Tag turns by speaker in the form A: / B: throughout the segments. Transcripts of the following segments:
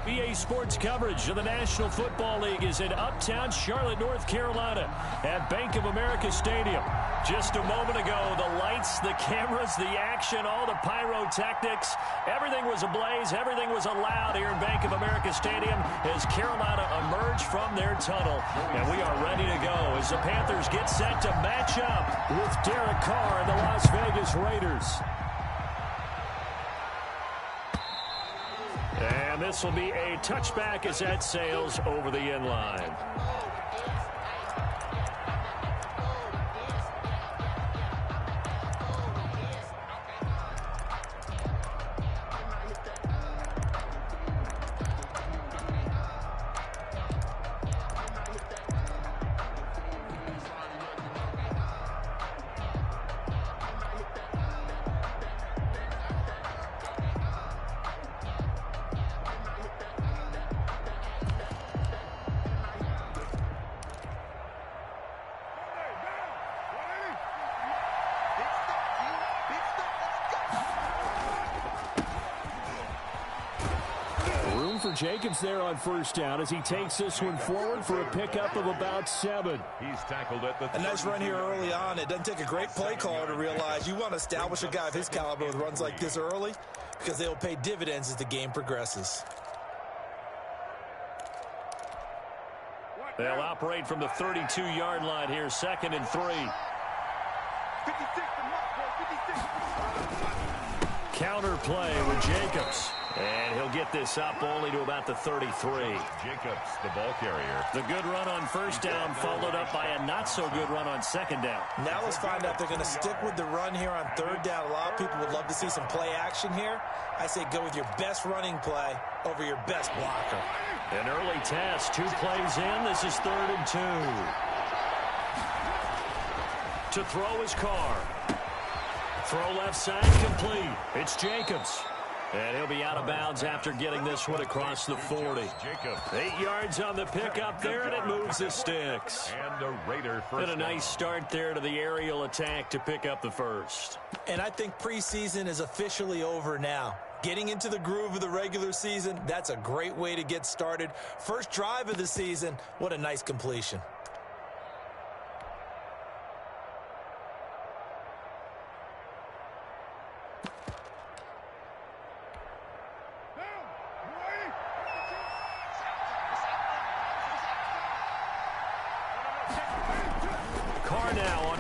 A: EA Sports coverage of the National Football League is in uptown Charlotte, North Carolina at Bank of America Stadium. Just a moment ago, the lights, the cameras, the action, all the pyrotechnics, everything was ablaze, everything was allowed here in Bank of America Stadium as Carolina emerged from their tunnel. And we are ready to go as the Panthers get set to match up with Derek Carr and the Las Vegas Raiders. And this will be a touchback as that sails over the end line. For Jacobs there on first down as he takes this one forward for a pickup of about 7.
B: He's tackled at the
C: a nice run here early on. It doesn't take a great play caller to realize you want to establish a guy of his caliber with runs like this early because they will pay dividends as the game progresses.
A: They'll operate from the 32-yard line here, 2nd and 3.
D: 56.
A: Counter play with Jacobs. And he'll get this up only to about the 33.
B: Jacobs, the ball carrier.
A: The good run on first down followed up by a not-so-good run on second down.
C: Now let's find out if they're going to stick with the run here on third down. A lot of people would love to see some play action here. I say go with your best running play over your best blocker.
A: An early test. 2 plays in. This is 3rd and 2. To throw his Carr. Throw left side complete. It's Jacobs. And he'll be out of bounds after getting this one across the 40.
B: Jacobs.
A: 8 yards on the pickup there, and it moves the sticks.
B: And a Raider first.
A: And a nice start there to the aerial attack to pick up the first.
C: And I think preseason is officially over now. Getting into the groove of the regular season, that's a great way to get started. First drive of the season, what a nice completion.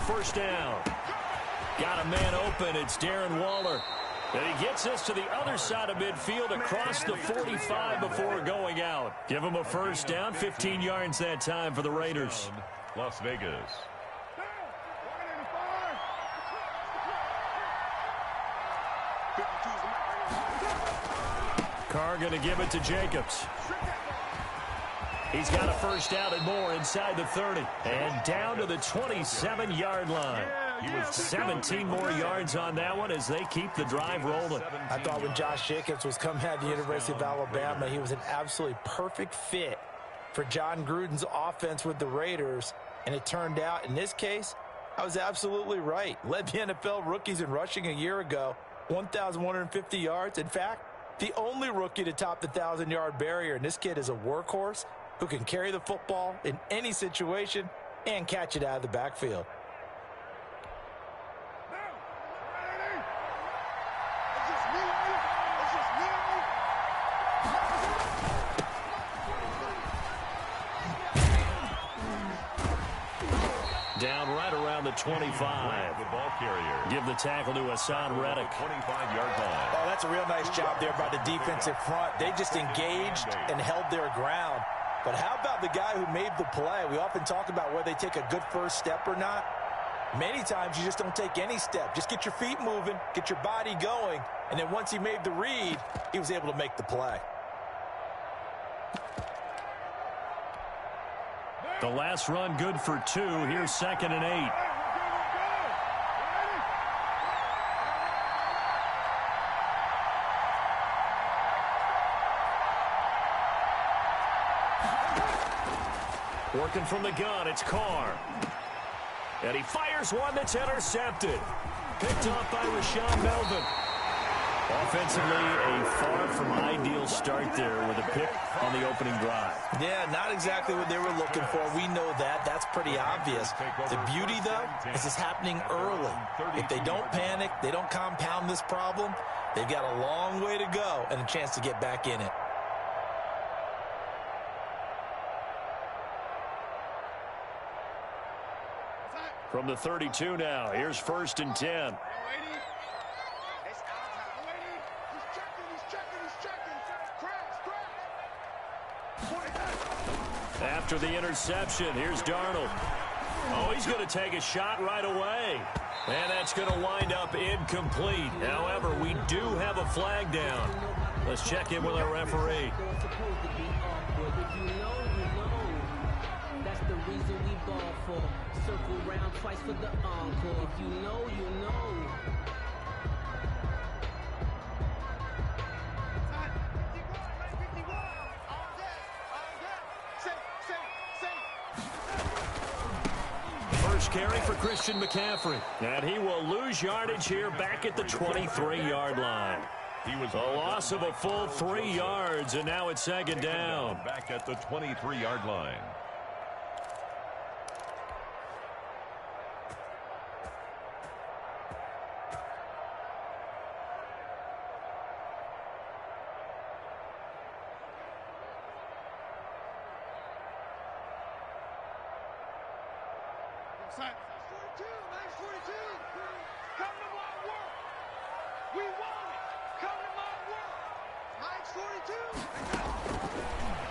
A: First down. Got a man open. It's Darren Waller. And he gets this to the other side of midfield across the 45 before going out. Give him a first down. 15 yards that time for the Raiders.
B: Las Vegas.
A: Carr going to give it to Jacobs. He's got a first down and more inside the 30. And down to the 27-yard line. 17 more yards on that one as they keep the drive rolling.
C: I thought when Josh Jacobs was coming out of the University of Alabama, he was an absolutely perfect fit for John Gruden's offense with the Raiders. And it turned out, in this case, I was absolutely right. Led the NFL rookies in rushing a year ago, 1,150 yards. In fact, the only rookie to top the 1,000-yard barrier. And this kid is a workhorse who can carry the football in any situation and catch it out of the backfield.
A: Down right around the 25.
B: The ball carrier.
A: Give the tackle to Hassan Reddick.
B: 25-yard line.
C: Oh, that's a real nice job there by the defensive front. They just engaged and held their ground. But how about the guy who made the play? We often talk about whether they take a good first step or not. Many times you just don't take any step. Just get your feet moving, get your body going, and then once he made the read, he was able to make the play.
A: The last run good for 2. Here's 2nd and 8. Working from the gun, it's Carr. And he fires one that's intercepted. Picked off by Rashaan Melvin. Offensively, a far from ideal start there with a pick on the opening drive.
C: Yeah, not exactly what they were looking for. We know that. That's pretty obvious. The beauty, though, is it's happening early. If they don't panic, they don't compound this problem, they've got a long way to go and a chance to get back in it.
A: From the 32 now, here's 1st and 10. After the interception, here's Darnold. Oh, he's going to take a shot right away. And that's going to wind up incomplete. However, we do have a flag down. Let's check in with our referee.
D: That's the reason we ball for. Circle round twice for the encore. If you know, you know.
A: First carry for Christian McCaffrey. And he will lose yardage here back at the 23-yard line.
B: He was
A: a loss of a full 3 yards, and now it's 2nd down.
B: Back at the 23-yard line.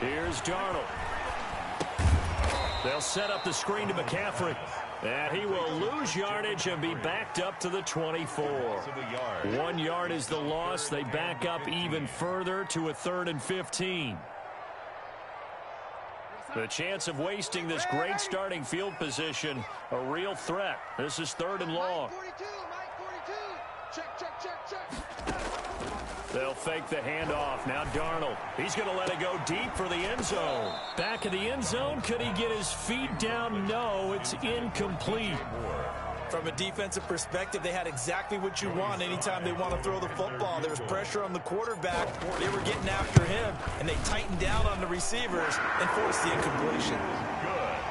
A: Here's Darnold. They'll set up the screen to McCaffrey. And he will lose yardage and be backed up to the 24. 1 yard is the loss. They back up even further to a 3rd and 15. The chance of wasting this great starting field position, a real threat. This is 3rd and long. They'll fake the handoff. Now Darnold. He's going to let it go deep for the end zone. Back of the end zone. Could he get his feet down? No, it's incomplete.
C: From a defensive perspective, they had exactly what you want anytime they want to throw the football. There was pressure on the quarterback. They were getting after him, and they tightened down on the receivers and forced the incompletion.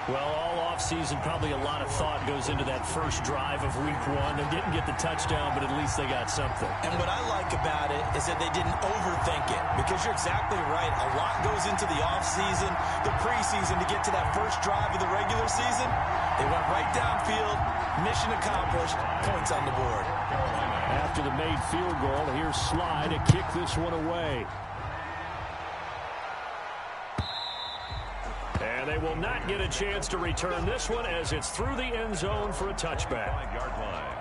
A: Well, all offseason, probably a lot of thought goes into that first drive of week 1. They didn't get the touchdown, but at least they got something.
C: And what I like about it is that they didn't overthink it, because you're exactly right. A lot goes into the offseason, the preseason to get to that first drive of the regular season. They went right downfield, mission accomplished, points on the board.
A: After the made field goal, here's Sly to kick this one away. And they will not get a chance to return this one as it's through the end zone for a touchback.
B: 5-yard line.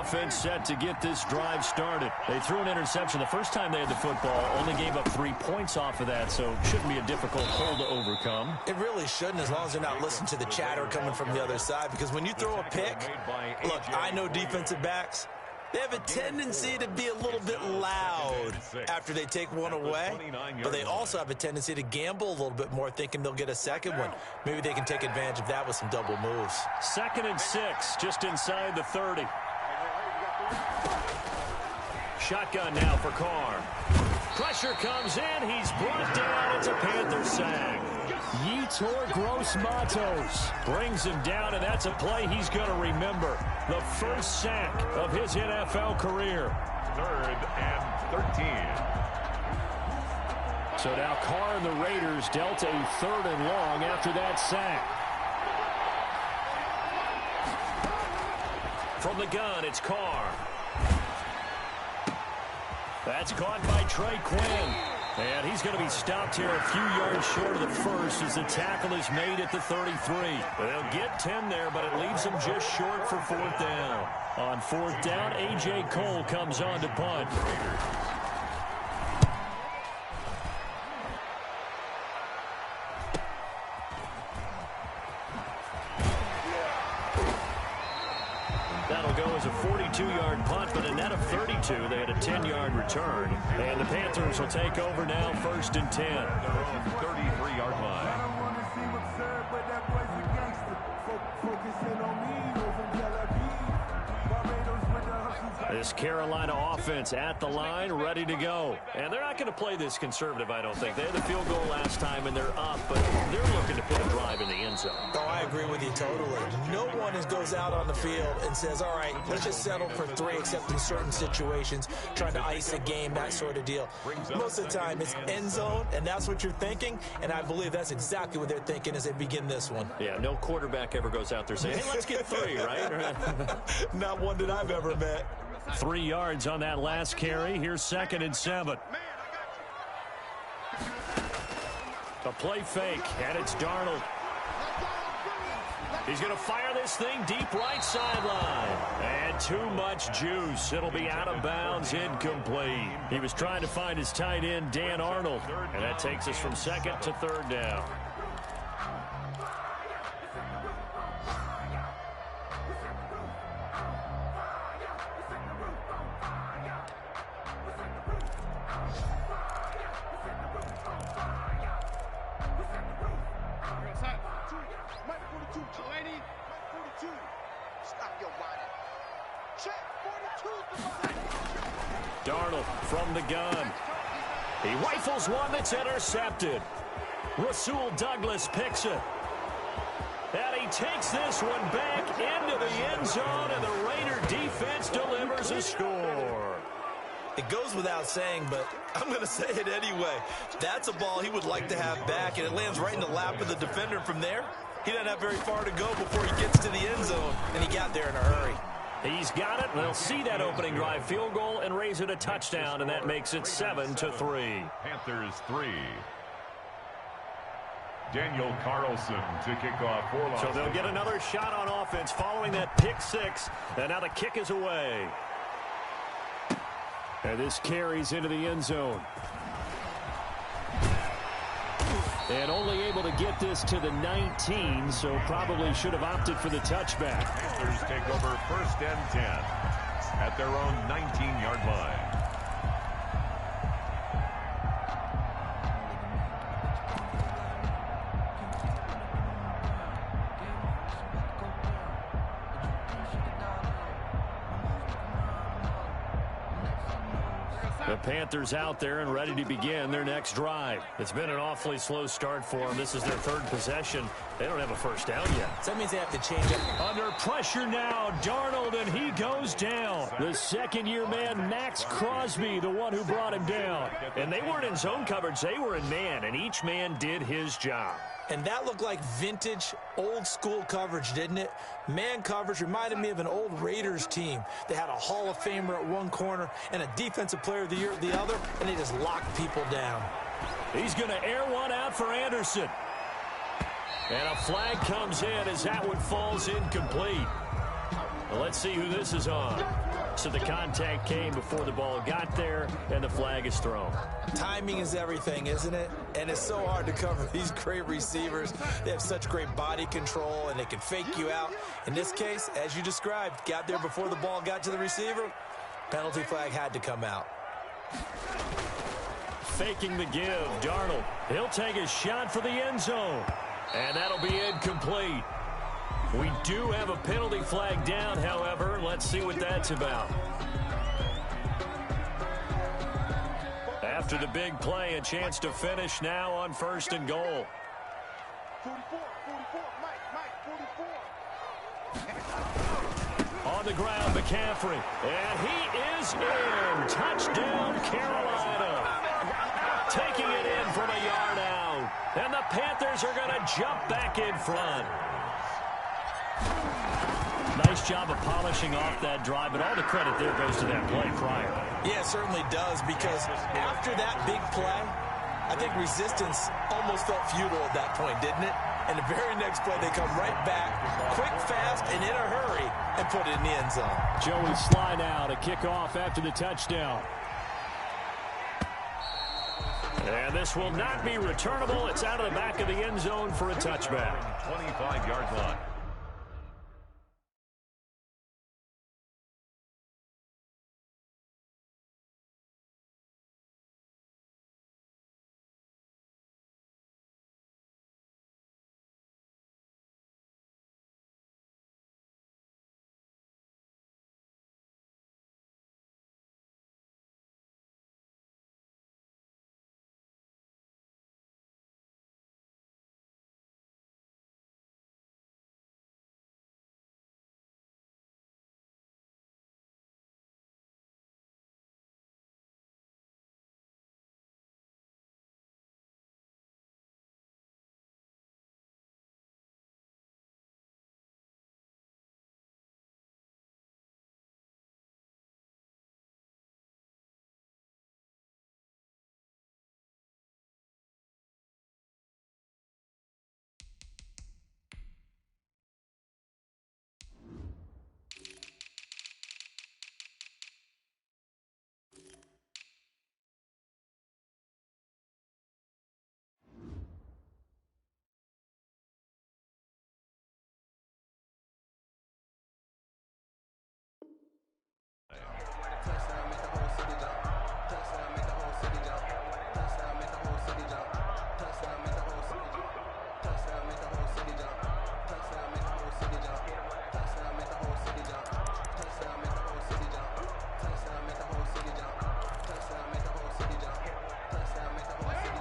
A: Offense set to get this drive started. They threw an interception the first time they had the football, only gave up 3 points off of that, so shouldn't be a difficult hole to overcome.
C: It really shouldn't, as long as they're not listening to the chatter coming from the other side, because when you throw a pick, look, I know defensive backs, they have a tendency to be a little bit loud after they take one away, but they also have a tendency to gamble a little bit more, thinking they'll get a second one. Maybe they can take advantage of that with some double moves.
A: 2nd and 6, just inside the 30. Shotgun now for Carr. Pressure comes in. He's brought down. It's a Panther sack. Yetur Gross-Matos brings him down, and that's a play he's going to remember. The first sack of his NFL career.
B: 3rd and 13.
A: So now Carr and the Raiders dealt a 3rd and long after that sack. From the gun, it's Carr. That's caught by Trey Quinn. And he's going to be stopped here a few yards short of the first as the tackle is made at the 33. They'll get 10 there, but it leaves them just short for 4th down. On 4th down, A.J. Cole comes on to punt. That'll go as a 42-yard punt, but a net of 32. They had a 10-yard return. And the Panthers will take over now, 1st and 10.
B: Their own 33-yard line.
A: This Carolina offense at the line, ready to go. And they're not going to play this conservative, I don't think. They had the field goal last time, and they're up, but they're looking to put a drive in the end zone.
C: Oh, I agree with you totally. No one goes out on the field and says, all right, let's just settle for 3, except in certain situations, trying to ice a game, that sort of deal. Most of the time, it's end zone, and that's what you're thinking, and I believe that's exactly what they're thinking as they begin this one.
A: Yeah, no quarterback ever goes out there saying, hey, let's get 3, right?
C: Not one that I've ever met.
A: 3 yards on that last carry. Here's 2nd and 7. A play fake, and it's Darnold. He's going to fire this thing deep right sideline. And too much juice. It'll be out of bounds, incomplete. He was trying to find his tight end, Dan Arnold. And that takes us from 2nd to 3rd down. Darnold from the gun. He rifles one that's intercepted. Rasul Douglas picks it. And he takes this one back into the end zone, and the Raider defense delivers a score.
C: It goes without saying, but I'm going to say it anyway. That's a ball he would like to have back, and it lands right in the lap of the defender from there. He doesn't have very far to go before he gets to the end zone, and he got there in a hurry.
A: He's got it. They'll see that opening drive field goal and raise it a touchdown, and that makes it 7-3.
B: Panthers 3. Daniel Carlson to kick off for Los
A: So they'll get another shot on offense following that pick 6, and now the kick is away. And this carries into the end zone. And only able to get this to the 19, so probably should have opted for the touchback.
B: Panthers take over 1st and 10 at their own 19-yard line.
A: The Panthers out there and ready to begin their next drive. It's been an awfully slow start for them. This is their 3rd possession. They don't have a first down yet.
C: So that means they have to change it.
A: Under pressure now, Darnold, and he goes down. The second-year man, Max Crosby, the one who brought him down. And they weren't in zone coverage. They were in man, and each man did his job.
C: And that looked like vintage, old-school coverage, didn't it? Man coverage reminded me of an old Raiders team. They had a Hall of Famer at one corner and a Defensive Player of the Year at the other, and they just locked people down.
A: He's going to air one out for Anderson. And a flag comes in as that one falls incomplete. Well, let's see who this is on. So the contact came before the ball got there, and the flag is thrown.
C: Timing is everything, isn't it? And it's so hard to cover these great receivers. They have such great body control, and they can fake you out. In this case, as you described, got there before the ball got to the receiver. Penalty flag had to come out.
A: Faking the give, Darnold. He'll take a shot for the end zone. And that'll be incomplete. We do have a penalty flag down, however. Let's see what that's about. After the big play, a chance to finish now on 1st and goal.
E: 44, Mike, 44.
A: On the ground, McCaffrey. And he is in. Touchdown, Carolina. Taking it in from a yard out. And the Panthers are going to jump back in front. Nice job of polishing off that drive, but all the credit there goes to that play prior.
C: Yeah, it certainly does, because after that big play, I think resistance almost felt futile at that point, didn't it? And the very next play, they come right back, quick, fast, and in a hurry, and put it in the end zone.
A: Joey Sly now to kick off after the touchdown. And this will not be returnable. It's out of the back of the end zone for a touchback.
B: 25-yard line.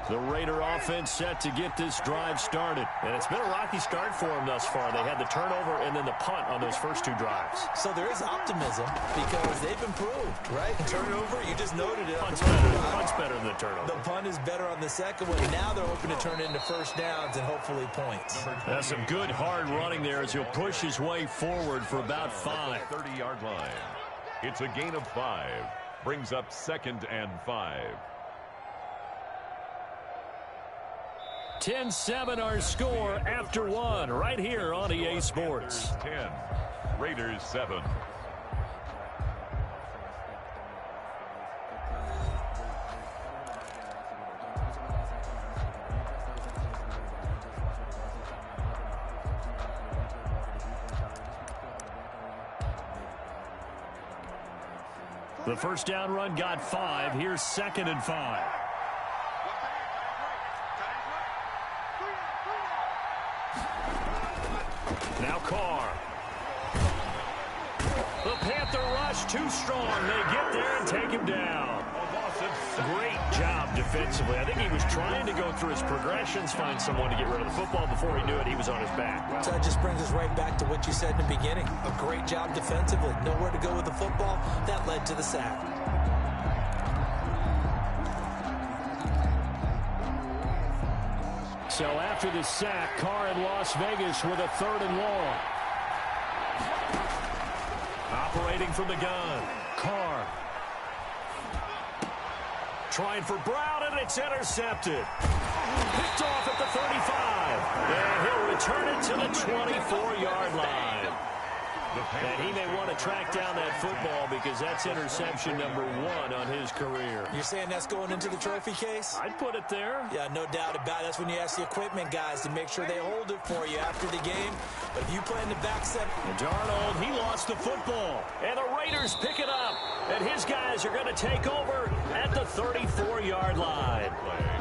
A: The Raider offense set to get this drive started. And it's been a rocky start for them thus far. They had the turnover and then the punt on those first 2 drives.
C: So there is optimism because they've improved, right? Turnover, you just noted it.
A: Punt's better than the turnover.
C: The punt is better on the second one. Now they're hoping to turn it into first downs and hopefully points.
A: That's some good hard running there as he'll push his way forward for about 5.
B: 30-yard line. It's a gain of 5. Brings up 2nd and 5.
A: 10-7 our score after 1 right here on EA Sports.
B: 10, Raiders 7.
A: The first down run got 5. Here's 2nd and 5. Now Carr. The Panther rush too strong. They get there and take him down. Great job defensively. I think he was trying to go through his progressions, find someone to get rid of the football. Before he knew it, he was on his back.
C: So that just brings us right back to what you said in the beginning. A great job defensively. Nowhere to go with the football. That led to the sack.
A: So after the sack, Carr in Las Vegas with a 3rd and long. Operating from the gun. Carr. Trying for Brown, and it's intercepted. Picked off at the 35. And he'll return it to the 24-yard line. And he may want to track down that football because that's interception number 1 on his career.
C: You're saying that's going into the trophy case?
A: I'd put it there.
C: Yeah, no doubt about it. That's when you ask the equipment guys to make sure they hold it for you after the game. But if you play in the back set...
A: And Darnold, he lost the football. And the Raiders pick it up. And his guys are going to take over at the 34-yard line.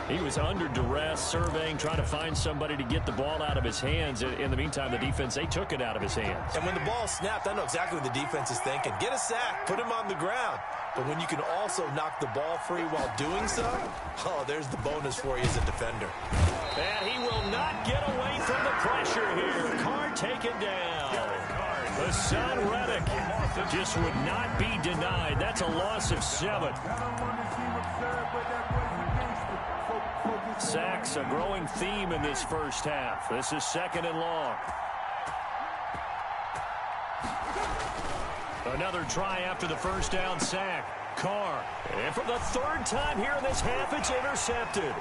A: He was under duress, surveying, trying to find somebody to get the ball out of his hands. In the meantime, the defense, they took it out of his hands.
C: And when the ball snapped, I know exactly what the defense is thinking. Get a sack, put him on the ground. But when you can also knock the ball free while doing so, oh, there's the bonus for you as a defender.
A: And he will not get away from the pressure here. Carr taken down. The son Reddick just would not be denied. That's a loss of 7. Sacks, a growing theme in this first half. This is 2nd and long. Another try after the first down sack. Carr. And for the 3rd time here in this half, it's intercepted.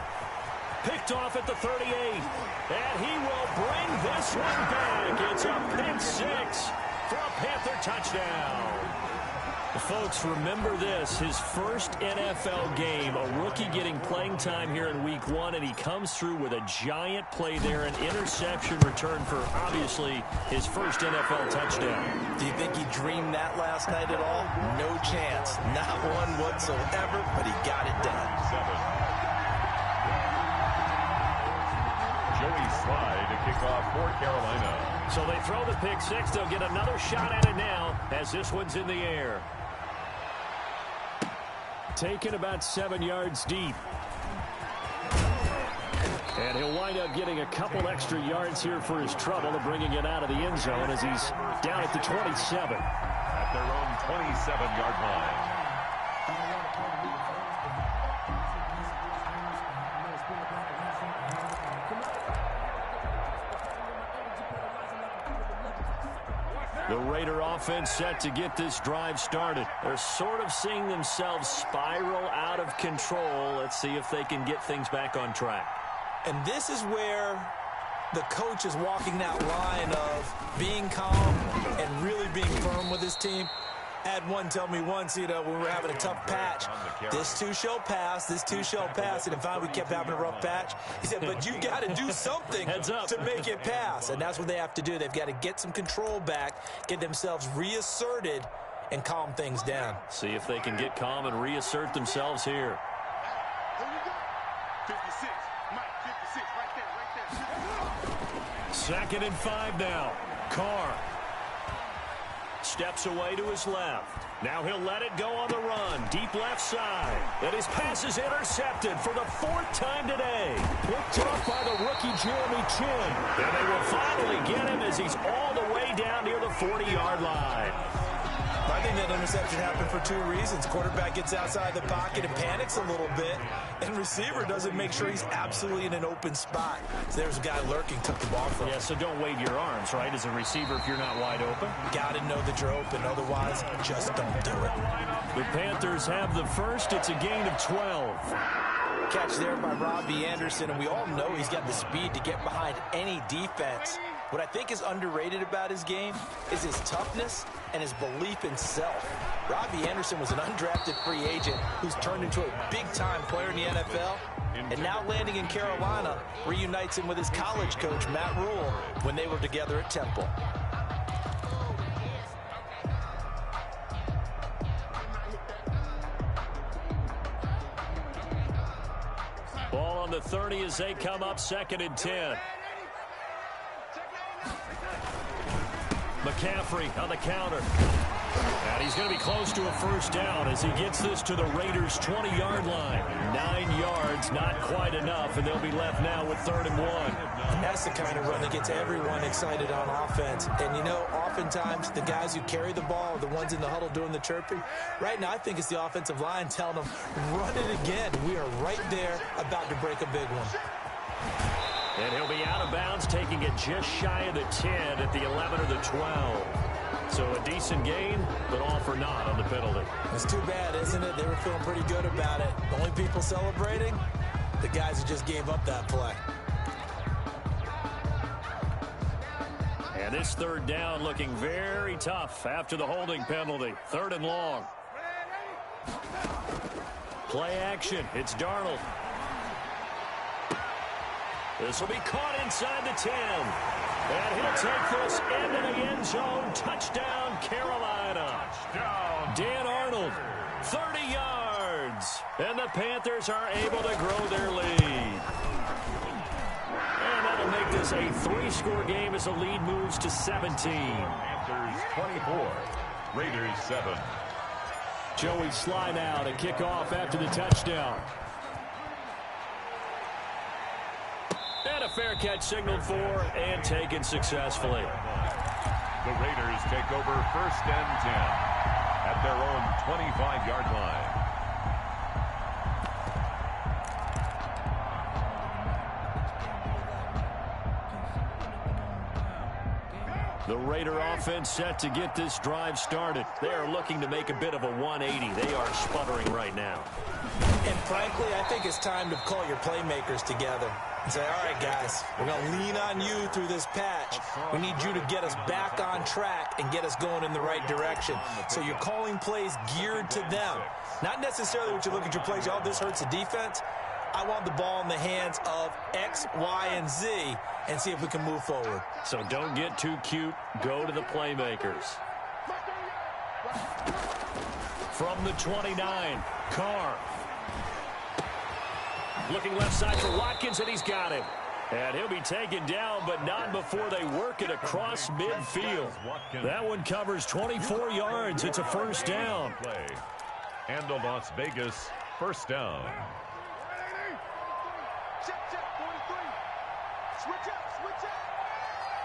A: Picked off at the 38. And he will bring this one back. It's a pick 6 for a Panther touchdown. Folks, remember this, his first NFL game, a rookie getting playing time here in week 1, and he comes through with a giant play there, an interception return for, obviously, his first NFL touchdown.
C: Do you think he dreamed that last night at all? No chance. Not one whatsoever, but he got it done.
B: 7. Joey Slye to kick off for Carolina.
A: So they throw the pick 6. They'll get another shot at it now as this one's in the air. Taken about 7 yards deep. And he'll wind up getting a couple extra yards here for his trouble of bringing it out of the end zone as he's down at the 27.
B: At their own 27-yard line.
A: The Raider offense set to get this drive started. They're sort of seeing themselves spiral out of control. Let's see if they can get things back on track.
C: And this is where the coach is walking that line of being calm and really being firm with his team. I had one tell me once, when we were having a tough patch, this too shall pass, this too shall pass. And finally we kept having a rough patch. He said, but you got to do something to make it pass. And that's what they have to do. They've got to get some control back, get themselves reasserted, and calm things down.
A: See if they can get calm and reassert themselves here.
E: 56, Mike, 56, right there.
A: 2nd and 5 now. Carr. steps away to his left. Now he'll let it go on the run. Deep left side. And his pass is intercepted for the 4th time today. Picked off by the rookie Jeremy Chin. And they will finally get him as he's all the way down near the 40-yard line.
C: I think that interception happened for 2 reasons. Quarterback gets outside the pocket and panics a little bit, and receiver doesn't make sure he's absolutely in an open spot. So there's a guy lurking, took the ball from him.
A: Yeah, so don't wave your arms, right, as a receiver if you're not wide open.
C: Got to know that you're open. Otherwise, just don't do it.
A: The Panthers have the first. It's a gain of 12.
C: Catch there by Robbie Anderson, and we all know he's got the speed to get behind any defense. What I think is underrated about his game is his toughness and his belief in self. Robbie Anderson was an undrafted free agent who's turned into a big-time player in the NFL, and now landing in Carolina reunites him with his college coach, Matt Rule, when they were together at Temple.
A: Ball on the 30 as they come up 2nd and 10. McCaffrey on the counter. And he's going to be close to a first down as he gets this to the Raiders' 20-yard line. 9 yards, not quite enough, and they'll be left now with 3rd and 1.
C: That's the kind of run that gets everyone excited on offense. And, you know, oftentimes the guys who carry the ball are the ones in the huddle doing the chirping. Right now, I think it's the offensive line telling them, run it again. We are right there about to break a big one.
A: And he'll be out of bounds, taking it just shy of the 10 at the 11 or the 12. So a decent gain, but all for naught on the penalty.
C: It's too bad, isn't it? They were feeling pretty good about it. The only people celebrating, the guys who just gave up that play.
A: And this 3rd down looking very tough after the holding penalty. 3rd and long. Play action. It's Darnold. This will be caught inside the 10. And he'll take this into the end zone. Touchdown, Carolina. Touchdown. Dan Arnold, 30 yards. And the Panthers are able to grow their lead. And that'll make this a 3-score game as the lead moves to 17.
B: Panthers 24, Raiders 7.
A: Joey Sly now to kick off after the touchdown. And a fair catch signaled for and taken successfully.
B: The Raiders take over 1st and 10 at their own 25-yard line.
A: The Raider offense set to get this drive started. They are looking to make a bit of a 180. They are sputtering right now.
C: And frankly, I think it's time to call your playmakers together and say, all right, guys, we're going to lean on you through this patch. We need you to get us back on track and get us going in the right direction. So you're calling plays geared to them. Not necessarily what you look at your plays, oh, this hurts the defense. I want the ball in the hands of X, Y, and Z and see if we can move forward.
A: So don't get too cute. Go to the playmakers. From the 29, Carr. Looking left side for Watkins, and he's got him. And he'll be taken down, but not before they work it across midfield. That one covers 24 yards. It's a first down.
B: And the Las Vegas first down.
E: Check, 43. Switch up.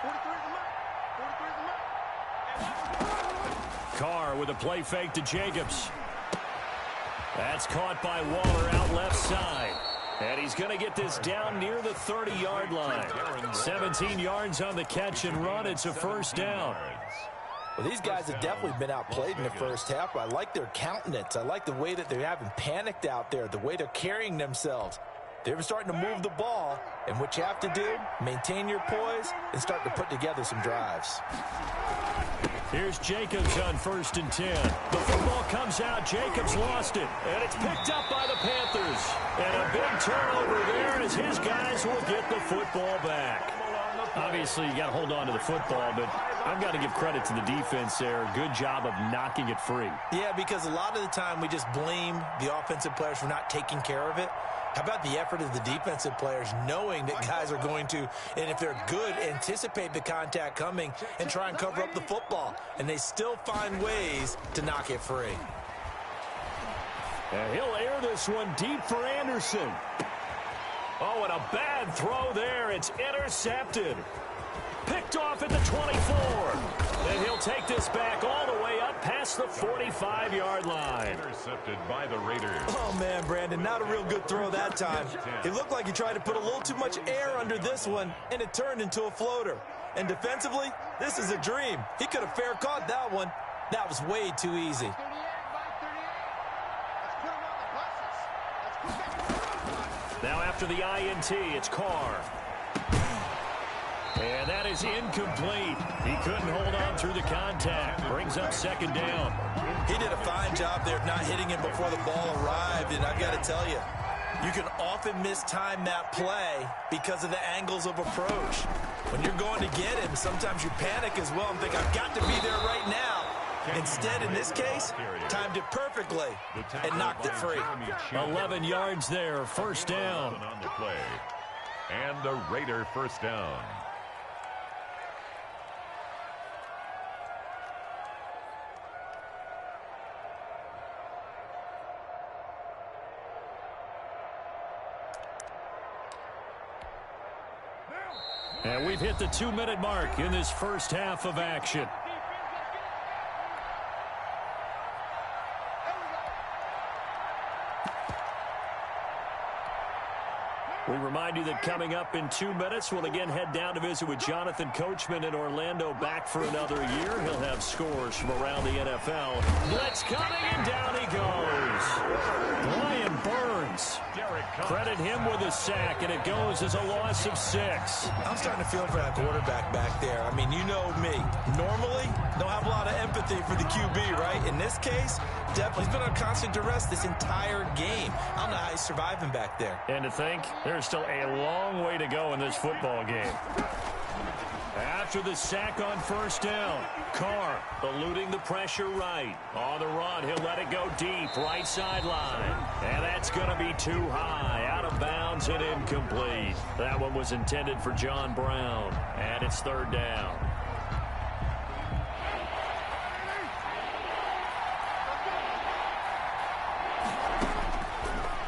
E: 43 is the mark.
A: Carr with a play fake to Jacobs. That's caught by Waller out left side. And he's going to get this down near the 30-yard line. 17 yards on the catch and run. It's a first down.
C: Well, these guys have definitely been outplayed in the first half. I like their countenance. I like the way that they haven't panicked out there, the way they're carrying themselves. They're starting to move the ball, and what you have to do, maintain your poise and start to put together some drives.
A: Here's Jacobs on 1st and 10. The football comes out. Jacobs lost it, and it's picked up by the Panthers. And a big turnover there as his guys will get the football back. Obviously, you got to hold on to the football, but I've got to give credit to the defense there. Good job of knocking it free.
C: Yeah, because a lot of the time we just blame the offensive players for not taking care of it. How about the effort of the defensive players knowing that guys are going to, and if they're good, anticipate the contact coming and try and cover up the football. And they still find ways to knock it free.
A: And he'll air this one deep for Anderson. Oh, and a bad throw there. It's intercepted. Picked off at the 24. And he'll take this back all the way up past the 45-yard line.
B: Intercepted by the Raiders.
C: Oh, man, Brandon, not a real good throw that time. It looked like he tried to put a little too much air under this one, and it turned into a floater. And defensively, this is a dream. He could have fair caught that one. That was way too easy.
A: Now after the INT, it's Carr. And that is incomplete. He couldn't hold on through the contact. Brings up second down.
C: He did a fine job there of not hitting him before the ball arrived, and I've got to tell you, you can often mistime that play because of the angles of approach. When you're going to get him, sometimes you panic as well and think, I've got to be there right now. Instead, in this case, timed it perfectly and knocked it free.
A: 11 yards there, first down.
B: On the play. And the Raider first down.
A: And we've hit the 2-minute mark in this first half of action. We remind you that coming up in 2 minutes, we'll again head down to visit with Jonathan Coachman in Orlando, back for another year. He'll have scores from around the NFL. Blitz coming, and down he goes. Brian Burns. Credit him with a sack, and it goes as a loss of 6.
C: I'm starting to feel for that quarterback back there. I mean, you know me. Normally, don't have a lot of empathy for the QB, right? In this case, definitely. He's been on constant duress this entire game. I don't know how he's surviving back there.
A: And to think, there's still a long way to go in this football game. After the sack on first down, Carr eluding the pressure right. On the run, he'll let it go deep, right sideline. And that's going to be too high, out of bounds and incomplete. That one was intended for John Brown, and it's third down.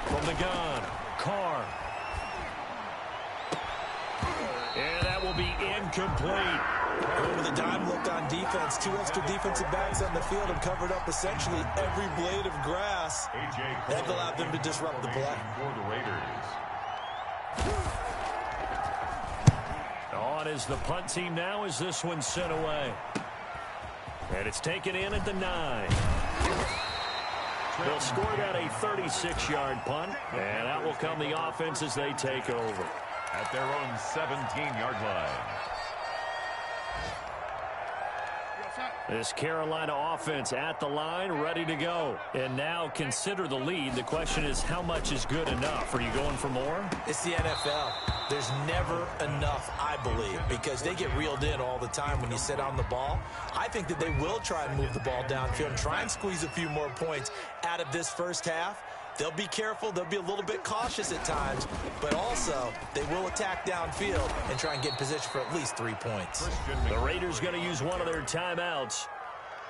A: From the gun, Carr. And that will be incomplete.
C: With a dime look on defense, 2 extra defensive backs on the field have covered up essentially every blade of grass. That allowed them to disrupt the play.
B: For the Raiders.
A: On is the punt team now as this one's sent away. And it's taken in at the 9. They'll score that a 36-yard punt, and out will come the offense as they take over.
B: At their own 17-yard line.
A: This Carolina offense at the line, ready to go. And now consider the lead. The question is, how much is good enough? Are you going for more?
C: It's the NFL. There's never enough, I believe, because they get reeled in all the time when you sit on the ball. I think that they will try and move the ball downfield and try and squeeze a few more points out of this first half. They'll be careful. They'll be a little bit cautious at times, but also they will attack downfield and try and get in position for at least 3 points.
A: The Raiders going to use one of their timeouts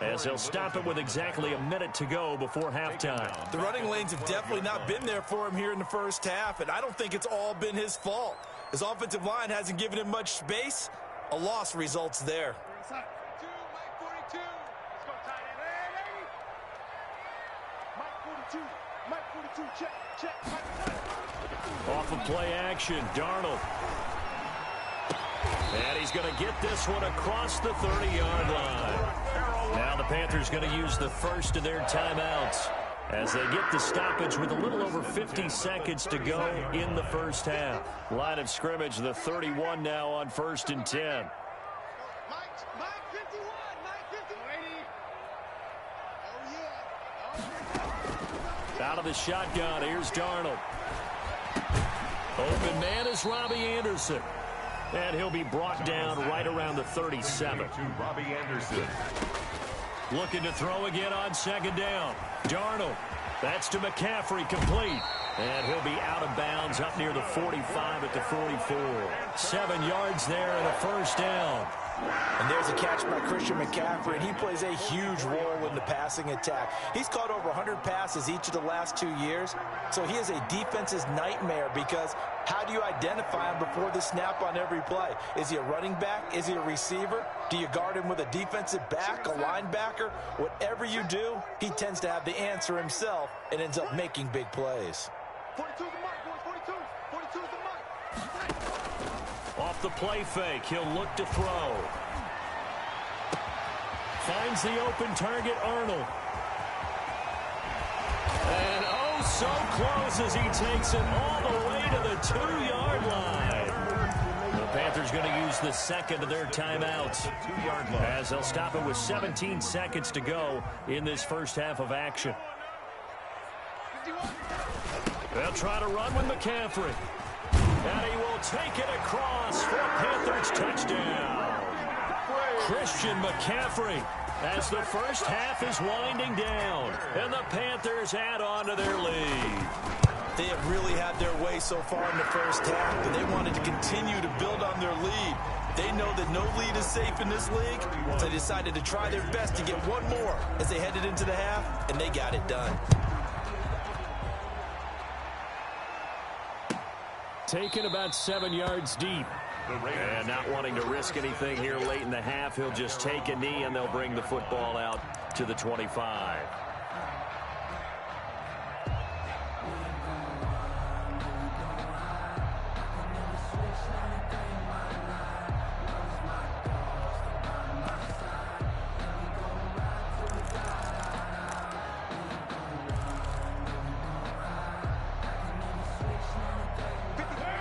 A: as they'll stop it with exactly a minute to go before halftime.
C: The running lanes have definitely not been there for him here in the first half, and I don't think it's all been his fault. His offensive line hasn't given him much space. A loss results there.
A: Off of play action, Darnold. And he's going to get this one across the 30-yard line. Now the Panthers going to use the first of their timeouts as they get the stoppage with a little over 50 seconds to go in the first half. Line of scrimmage, the 31 now on 1st and 10. Out of the shotgun, here's Darnold. Open man is Robbie Anderson. And he'll be brought down right around the 37.
B: To Robbie Anderson.
A: Looking to throw again on second down. Darnold. That's to McCaffrey, complete. And he'll be out of bounds up near the 45 at the 44. 7 yards there and a first down.
C: And there's a catch by Christian McCaffrey, and he plays a huge role in the passing attack. He's caught over 100 passes each of the last 2 years, so he is a defense's nightmare because how do you identify him before the snap on every play? Is he a running back? Is he a receiver? Do you guard him with a defensive back, a linebacker? Whatever you do, he tends to have the answer himself and ends up making big plays.
E: 42's the mark, boys. 42's the mark.
A: Off the play fake, he'll look to throw. Finds the open target, Arnold. And oh, so close as he takes it all the way to the 2-yard line. The Panthers going to use the second of their timeouts, as they'll stop it with 17 seconds to go in this first half of action. They'll try to run with McCaffrey. And he will take it across for a Panthers touchdown. Christian McCaffrey, as the first half is winding down, and the Panthers add on to their lead.
C: They have really had their way so far in the first half, but they wanted to continue to build on their lead. They know that no lead is safe in this league, so they decided to try their best to get one more as they headed into the half, and they got it done.
A: Taken about 7 yards deep. And not wanting to risk anything here late in the half, he'll just take a knee and they'll bring the football out to the 25.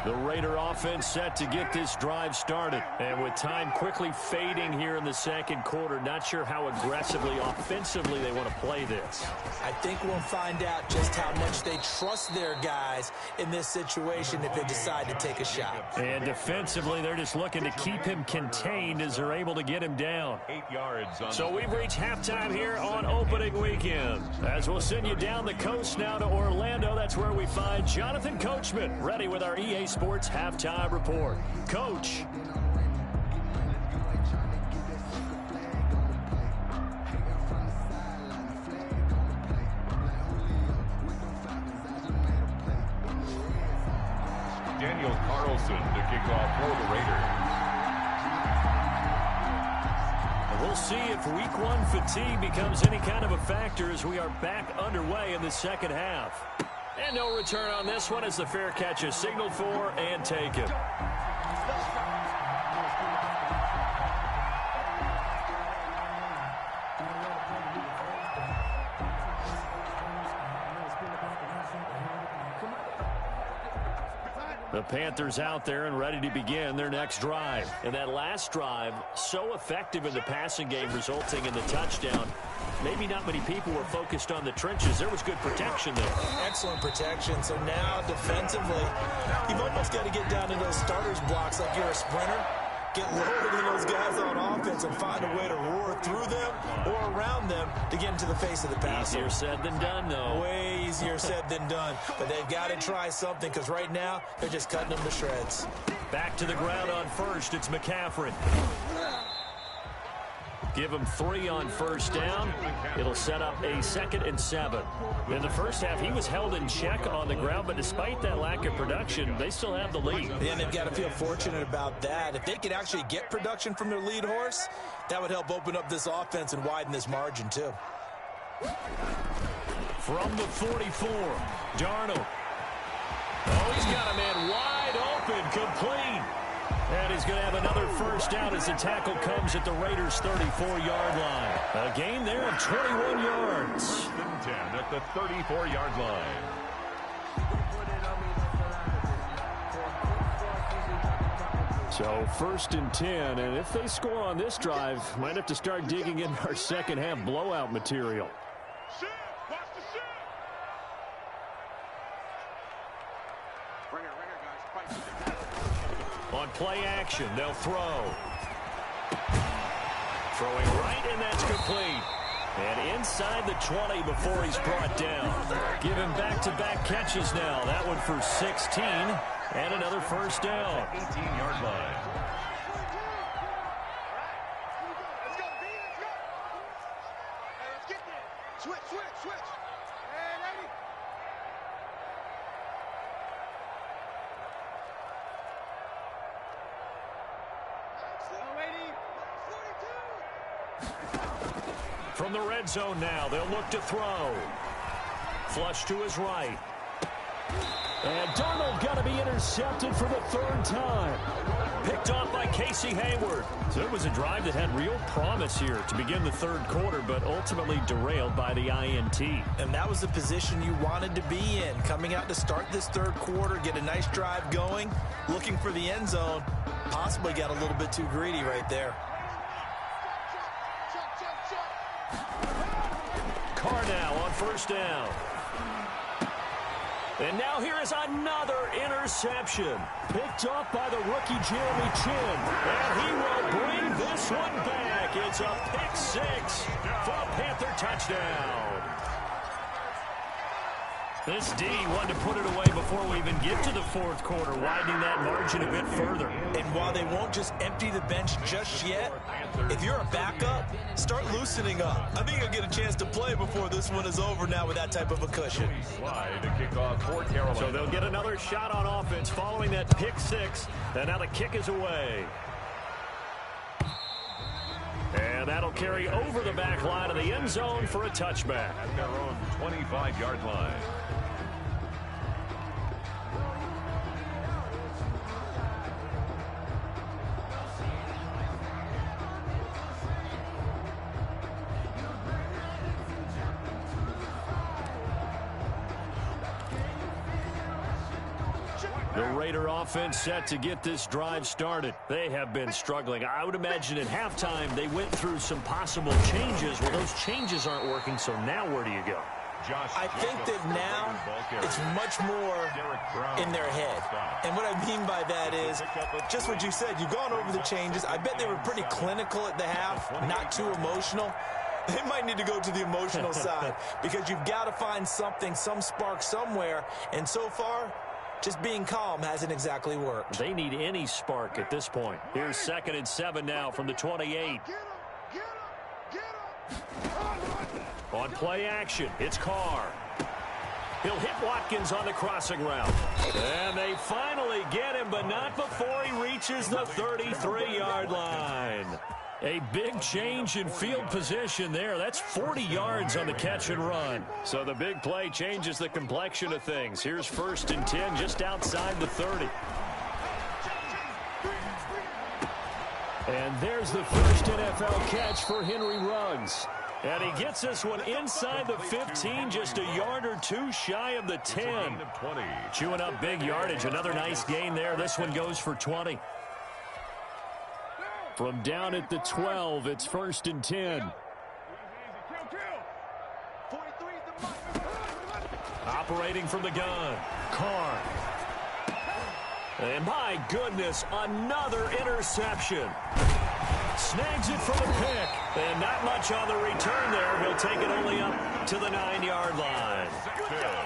A: The Raider offense set to get this drive started. And with time quickly fading here in the second quarter, not sure how aggressively, offensively they want to play this.
C: I think we'll find out just how much they trust their guys in this situation if they decide to take a shot.
A: And defensively, they're just looking to keep him contained as they're able to get him down.
B: 8 yards on
A: So we've reached halftime here on opening weekend. As we'll send you down the coast now to Orlando, that's where we find Jonathan Coachman, ready with our EA Sports Halftime Report. Coach.
B: Daniel Carlson to kick off for the Raiders.
A: We'll see if week one fatigue becomes any kind of a factor as we are back underway in the second half. And no return on this one as the fair catch is signaled for and taken. The Panthers out there and ready to begin their next drive. And that last drive, so effective in the passing game, resulting in the touchdown. Maybe not many people were focused on the trenches. There was good protection there.
C: Excellent protection. So now, defensively, you've almost got to get down in those starters blocks like you're a sprinter. Get lower than those guys on offense and find a way to roar through them or around them to get into the face of the passer.
A: Easier said than done, though.
C: Way easier said than done. But they've got to try something because right now they're just cutting them to shreds.
A: Back to the ground on first. It's McCaffrey. Give him 3 on first down. It'll set up a 2nd and 7. In the first half, he was held in check on the ground, but despite that lack of production, they still have the lead.
C: And they've got to feel fortunate about that. If they could actually get production from their lead horse, that would help open up this offense and widen this margin, too.
A: From the 44, Darnold. Oh, he's got a man wide open, complete. And he's going to have another first down as the tackle comes at the Raiders' 34-yard line. A gain there of 21 yards.
B: 10 at the 34-yard line.
A: So 1st and 10, and if they score on this drive, might have to start digging in our second half blowout material. On play action, they'll throw. Throwing right, and that's complete. And inside the 20 before he's brought down. Give him back-to-back catches now. That one for 16 and another first down.
B: 18-yard line.
E: Let's go, B, let's go. Hey, let's get there. Switch. And 80.
A: From the red zone now, they'll look to throw. Flush to his right. And Darnold got to be intercepted for the third time. Picked off by Casey Hayward. So it was a drive that had real promise here to begin the third quarter, but ultimately derailed by the INT.
C: And that was the position you wanted to be in. Coming out to start this third quarter, get a nice drive going, looking for the end zone. Possibly got a little bit too greedy right there.
A: Carr now on first down. And now here is another interception. Picked off by the rookie Jeremy Chin. And he will bring this one back. It's a pick six for a Panther touchdown. This D wanted to put it away before we even get to the fourth quarter, widening that margin a bit further.
C: And while they won't just empty the bench just yet, if you're a backup, start loosening up. I think you'll get a chance to play before this one is over now with that type of a cushion.
B: Slide to kick off for Carolina.
A: So they'll get another shot on offense following that pick six. And now the kick is away. And that'll carry over the back line of the end zone for a touchback.
B: At their own 25-yard line.
A: The Raider offense set to get this drive started. They have been struggling. I would imagine at halftime they went through some possible changes. Well, those changes aren't working, so now where do you go?
C: I think that now it's much more in their head. And what I mean by that is just what you said. You've gone over the changes. I bet they were pretty clinical at the half, not too emotional. They might need to go to the emotional side because you've got to find something, some spark somewhere. And so far, just being calm hasn't exactly worked.
A: They need any spark at this point. Here's 2nd and 7 now from the 28. On play action, it's Carr. He'll hit Watkins on the crossing route. And they finally get him, but not before he reaches the 33-yard line. A big change in field position there. That's 40 yards on the catch and run. So the big play changes the complexion of things. Here's 1st and 10 just outside the 30. And there's the first NFL catch for Henry Ruggs. And he gets this one inside the 15, just a yard or two shy of the 10. Chewing up big yardage. Another nice gain there. This one goes for 20. From down at the 12, it's 1st and 10. Operating from the gun, Carr. And my goodness, another interception. Snags it for the pick. And not much on the return there. He'll take it only up to the 9-yard line.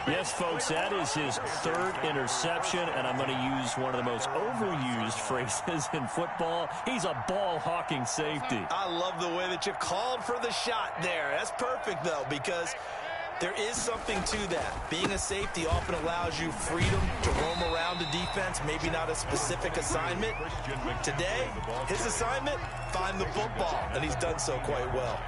A: Yes, folks, that is his 3rd interception, and I'm going to use one of the most overused phrases in football. He's a ball-hawking safety.
C: I love the way that you called for the shot there. That's perfect, though, because there is something to that. Being a safety often allows you freedom to roam around the defense, maybe not a specific assignment. Today, his assignment, find the football, and he's done so quite well.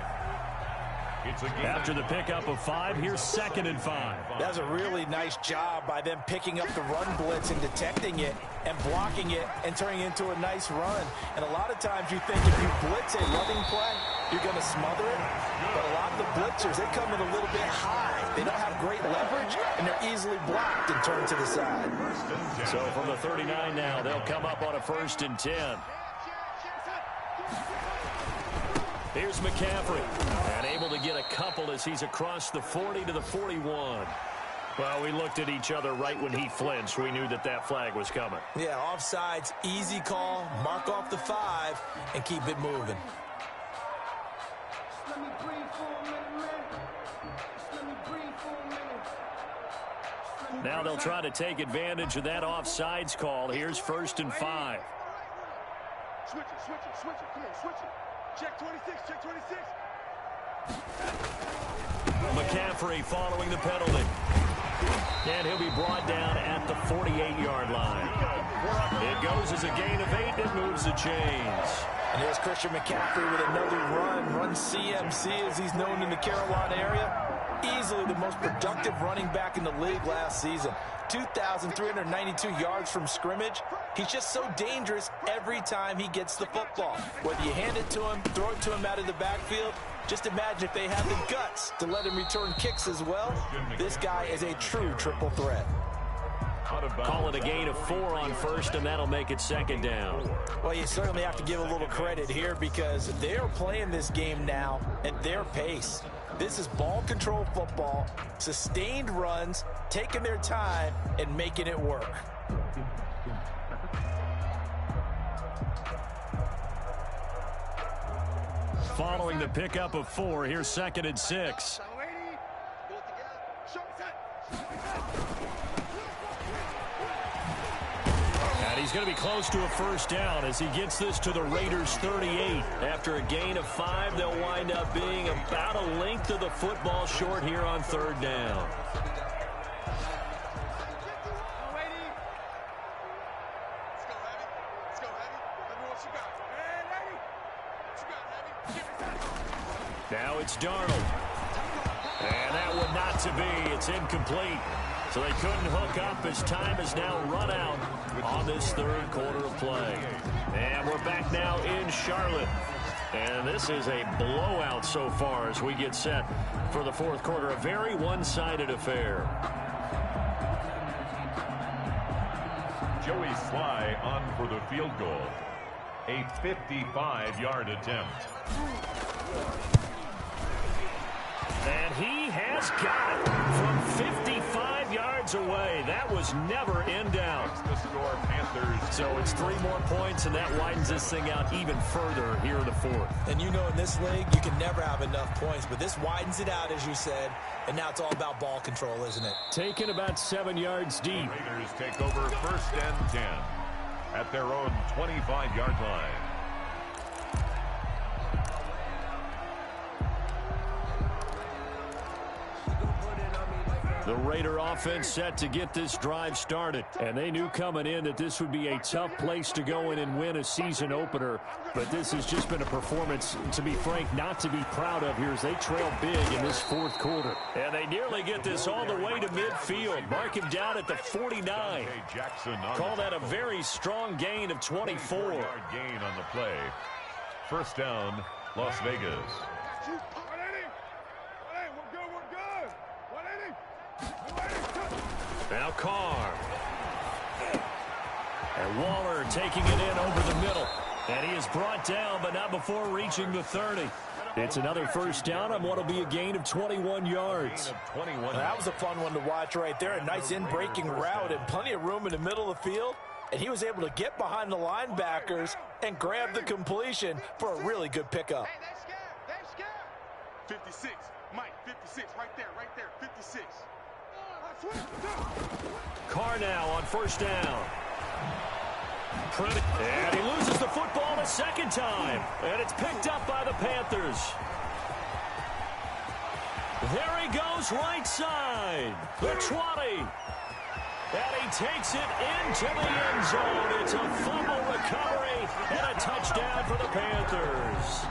A: After the pickup of 5, here's 2nd and 5.
C: That was a really nice job by them picking up the run blitz and detecting it and blocking it and turning it into a nice run. And a lot of times you think if you blitz a running play, you're going to smother it. But a lot of the blitzers, they come in a little bit high. They don't have great leverage, and they're easily blocked and turned to the side.
A: So from the 39 now, they'll come up on a 1st and 10. Here's McCaffrey, and able to get a couple as he's across the 40 to the 41. Well, we looked at each other right when he flinched. We knew that that flag was coming.
C: Yeah, offsides, easy call, mark off the 5, and keep it moving.
A: Now they'll try to take advantage of that offsides call. Here's 1st and 5.
E: Switch it, switch it, switch it. Come on, switch it. Check 26, check 26.
A: McCaffrey following the penalty. And he'll be brought down at the 48-yard line. It goes as a gain of 8. It moves the chains.
C: And here's Christian McCaffrey with another run CMC as he's known in the Carolina area. Easily the most productive running back in the league last season. 2,392 yards from scrimmage. He's just so dangerous every time he gets the football. Whether you hand it to him, throw it to him out of the backfield, just imagine if they have the guts to let him return kicks as well. This guy is a true triple threat.
A: Call it a gain of 4 on 1st, and that'll make it 2nd down.
C: Well, you certainly have to give a little credit here because they're playing this game now at their pace. This is ball control football, sustained runs, taking their time and making it work.
A: Following the pickup of 4, here's 2nd and 6. And he's going to be close to a 1st down as he gets this to the Raiders' 38. After a gain of 5, they'll wind up being about a length of the football short here on 3rd down. Now it's Darnold. And that one not to be. It's incomplete. So they couldn't hook up as time is now run out on this 3rd quarter of play. And we're back now in Charlotte. And this is a blowout so far as we get set for the 4th quarter. A very one-sided affair.
B: Joey Sly on for the field goal. A 55-yard attempt.
A: And he has got it from 55 yards away. That was never in doubt.
B: The score, Panthers.
A: So it's 3 more points, and that widens this thing out even further here in the 4th.
C: And you know in this league, you can never have enough points, but this widens it out, as you said, and now it's all about ball control, isn't it?
A: Taken about 7 yards deep.
B: Raiders take over 1st and 10 at their own 25-yard line.
A: The Raider offense set to get this drive started. And they knew coming in that this would be a tough place to go in and win a season opener. But this has just been a performance, to be frank, not to be proud of here as they trail big in this 4th quarter. And they nearly get this all the way to midfield. Mark him down at the 49. Call that a very strong gain of 24.
B: 24-yard gain on the play. 1st down, Las Vegas.
A: Now Carr. And Waller taking it in over the middle. And he is brought down, but not before reaching the 30. It's another 1st down on what will be a gain of 21 yards.
C: That was a fun one to watch right there. A nice in-breaking route and plenty of room in the middle of the field. And he was able to get behind the linebackers and grab the completion for a really good pickup.
E: Hey, they're scared. They're scared. 56. Mike, 56. Right there. 56.
A: Carr now on 1st down. And he loses the football a 2nd time. And it's picked up by the Panthers. There he goes right side. The 20. And he takes it into the end zone. It's a fumble recovery and a touchdown for the Panthers.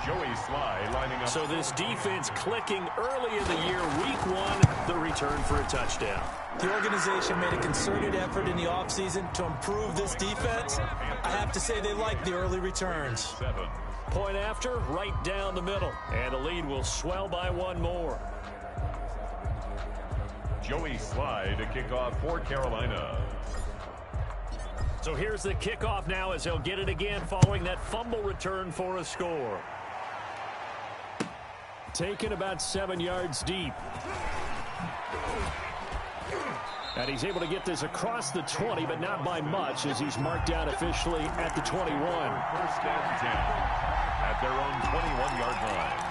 B: Joey Sly lining up.
A: So this defense clicking early in the year, week 1, the return for a touchdown.
C: The organization made a concerted effort in the offseason to improve this defense. I have to say they like the early returns.
B: 7.
A: Point after, right down the middle. And the lead will swell by 1 more.
B: Joey Sly to kick off for Carolina.
A: So here's the kickoff now as he'll get it again following that fumble return for a score. Taken about 7 yards deep. And he's able to get this across the 20, but not by much as he's marked down officially at the 21.
B: 1st and 10 at their own 21-yard line.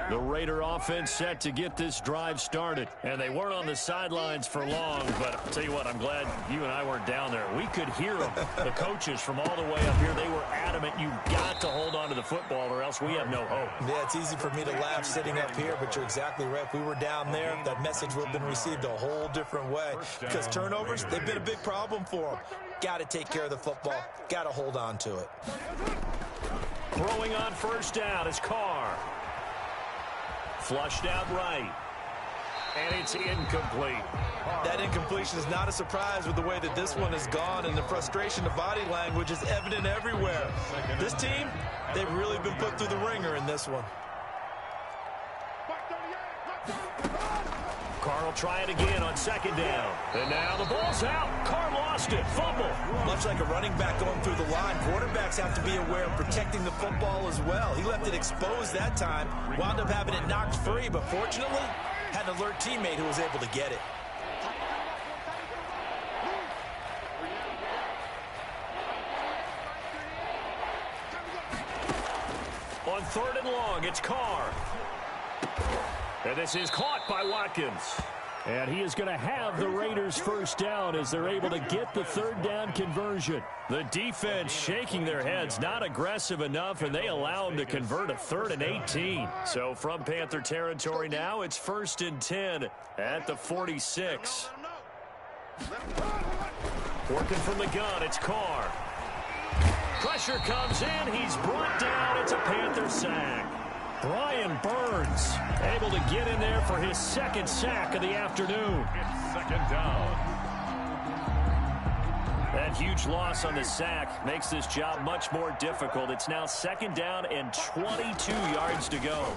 A: The Raider offense set to get this drive started. And they weren't on the sidelines for long, but I'll tell you what, I'm glad you and I weren't down there. We could hear them. The coaches from all the way up here, they were adamant, you've got to hold on to the football or else we have no hope.
C: Yeah, it's easy for me to laugh sitting up here, but you're exactly right. If we were down there, that message would have been received a whole different way. Because turnovers, they've been a big problem for them. Got to take care of the football. Got to hold on to it.
A: Throwing on first down is Carr. Flushed out right. And it's incomplete.
C: That incompletion is not a surprise with the way that this one has gone, and the frustration, the body language is evident everywhere. This team, they've really been put through the ringer in this one.
A: Carr will try it again on second down. And now the ball's out. Carr lost it. Fumble.
C: Much like a running back going through the line, quarterbacks have to be aware of protecting the football as well. He left it exposed that time, wound up having it knocked free, but fortunately, had an alert teammate who was able to get it.
A: On third and long, it's Carr. And this is caught by Watkins. And he is going to have the Raiders first down as they're able to get the third down conversion. The defense shaking their heads, not aggressive enough, and they allow them to convert a 3rd and 18. So from Panther territory now, it's 1st and 10 at the 46. Working from the gun, it's Carr. Pressure comes in, he's brought down, it's a Panther sack. Brian Burns able to get in there for his 2nd sack of the afternoon.
B: It's 2nd down.
A: That huge loss on the sack makes this job much more difficult. It's now 2nd down and 22 yards to go.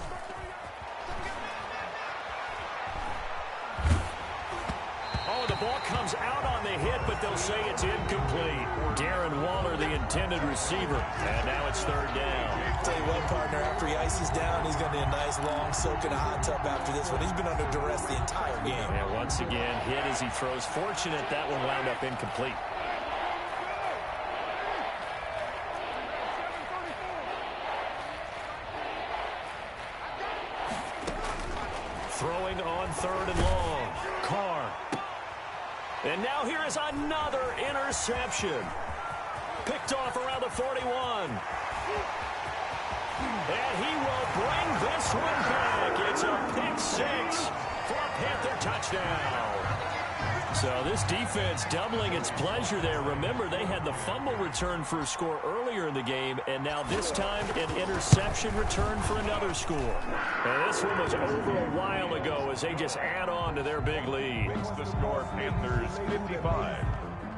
A: Oh, the ball comes out on the hit, but they'll say it's incomplete. Darren Waller, the intended receiver. And now it's 3rd down.
C: Tell you what, partner, after he ices down, he's going to need a nice long soak in a hot tub after this one. He's been under duress the entire game.
A: And once again, hit as he throws. Fortunate that one wound up incomplete. Throwing on 3rd and long. Carr. And now here is another interception. Picked off around the 41. And he will bring this one back. It's a pick 6 for a Panther touchdown. So this defense doubling its pleasure there. Remember, they had the fumble return for a score earlier in the game, and now this time an interception return for another score. And this one was over a while ago as they just add on to their big lead.
B: Makes the score Panthers 55,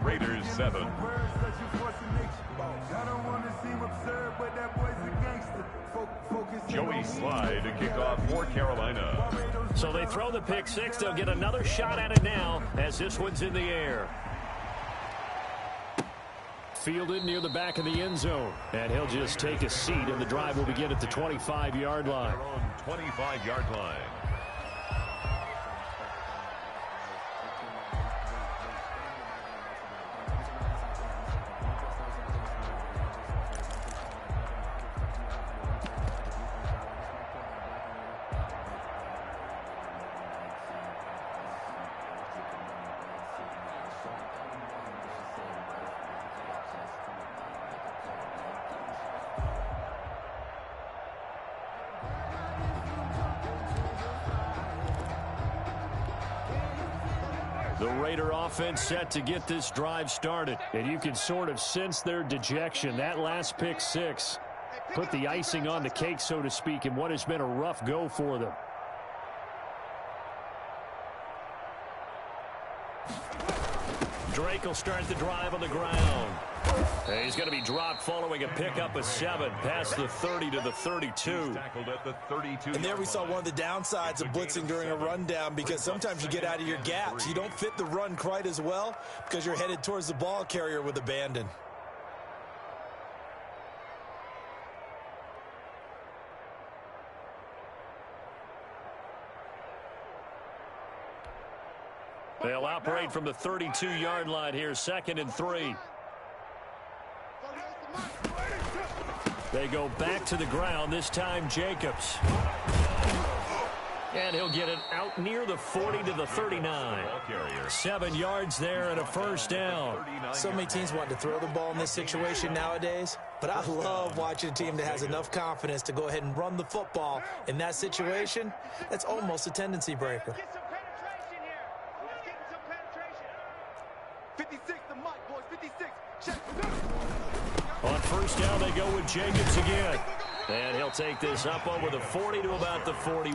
B: Raiders 7. Joey Slye to kick off for Carolina.
A: So they throw the pick 6. They'll get another shot at it now as this one's in the air. Fielded near the back of the end zone. And he'll just take a seat, and the drive will begin at the 25-yard line.
B: Their own 25-yard line.
A: The Raider offense set to get this drive started. And you can sort of sense their dejection. That last pick 6 put the icing on the cake, so to speak, in what has been a rough go for them. Drake will start the drive on the ground. And he's going to be dropped following a pickup of 7 past the 30 to the 32.
B: Tackled at the 32.
C: And there we saw one of the downsides of blitzing during a rundown, because sometimes you get out of your gaps. You don't fit the run quite as well because you're headed towards the ball carrier with abandon.
A: They'll operate from the 32-yard line here, 2nd and 3. They go back to the ground, this time Jacobs. And he'll get it out near the 40 to the 39. 7 yards there and a first down.
C: So many teams want to throw the ball in this situation nowadays, but I love watching a team that has enough confidence to go ahead and run the football. In that situation, that's almost a tendency breaker.
E: Get some penetration here. Let's get some penetration. 56, the mic, boys. 56. Check.
A: On first down, they go with Jacobs again. And he'll take this up over the 40 to about the 41.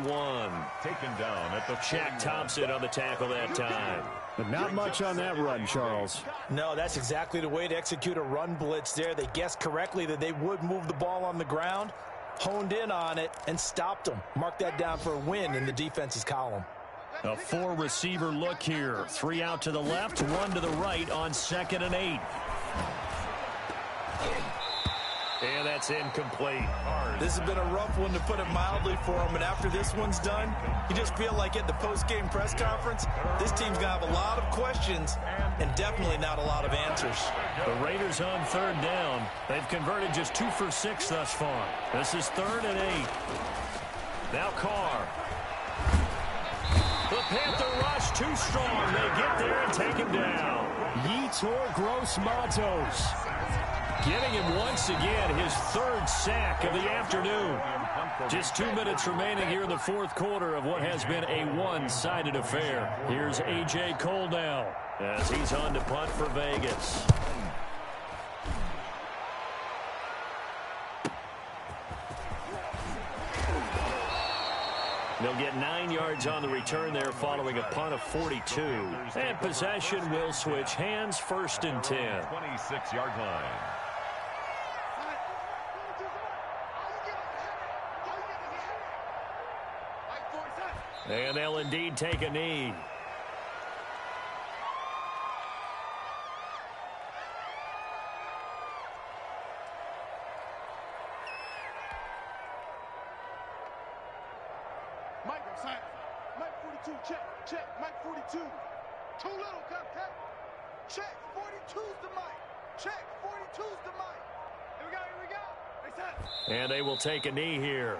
B: Taken down at the
A: Shaq Thompson on the tackle that time.
F: But not much on that run, Charles.
C: No, that's exactly the way to execute a run blitz there. They guessed correctly that they would move the ball on the ground, honed in on it, and stopped them. Mark that down for a win in the defense's column.
A: A 4-receiver look here. 3 out to the left, 1 to the right on 2nd and 8. And that's incomplete.
C: This has been a rough one, to put it mildly, for him. And after this one's done, you just feel like at the post-game press conference, this team's going to have a lot of questions and definitely not a lot of answers.
A: The Raiders on 3rd down. They've converted just 2 for 6 thus far. This is 3rd and 8. Now Carr. The Panther rush too strong. They get there and take him down.
F: Yetur Gross-Matos.
A: Giving him once again his 3rd sack of the afternoon. Just 2 minutes remaining here in the 4th quarter of what has been a one-sided affair. Here's A.J. Cole now as he's on to punt for Vegas. They'll get 9 yards on the return there following a punt of 42. And possession will switch hands, 1st and 10.
B: 26-yard line.
A: And they'll indeed take a knee.
E: Mike, sign. Mike 42, check. Mike 42. Too little, cut. Check, 42's the mic. Check, 42's the mic. Here we go. They set.
A: And they will take a knee here.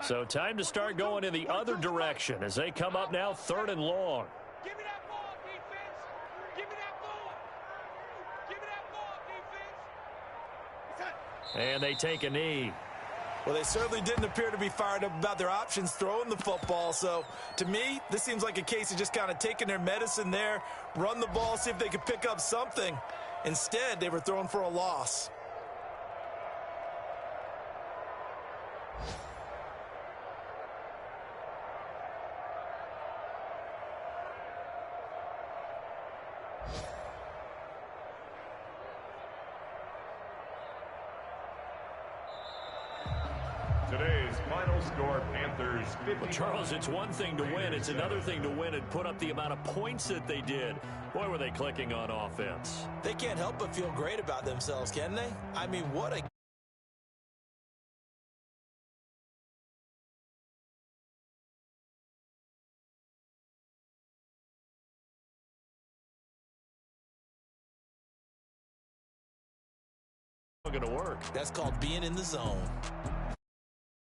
A: So time to start going in the other direction as they come up now 3rd and long.
E: Give me that ball, defense. Give me that ball. Give me that ball, defense. It's set.
A: And they take a knee.
C: Well, they certainly didn't appear to be fired up about their options throwing the football. So, to me, this seems like a case of just kind of taking their medicine there, run the ball, see if they could pick up something. Instead, they were throwing for a loss.
B: Today's final score, Panthers 50.
A: Well, Charles, it's one thing to win. It's another thing to win and put up the amount of points that they did. Boy, were they clicking on offense.
C: They can't help but feel great about themselves, can they? I mean, what a...
A: Going to work.
C: That's called being in the zone.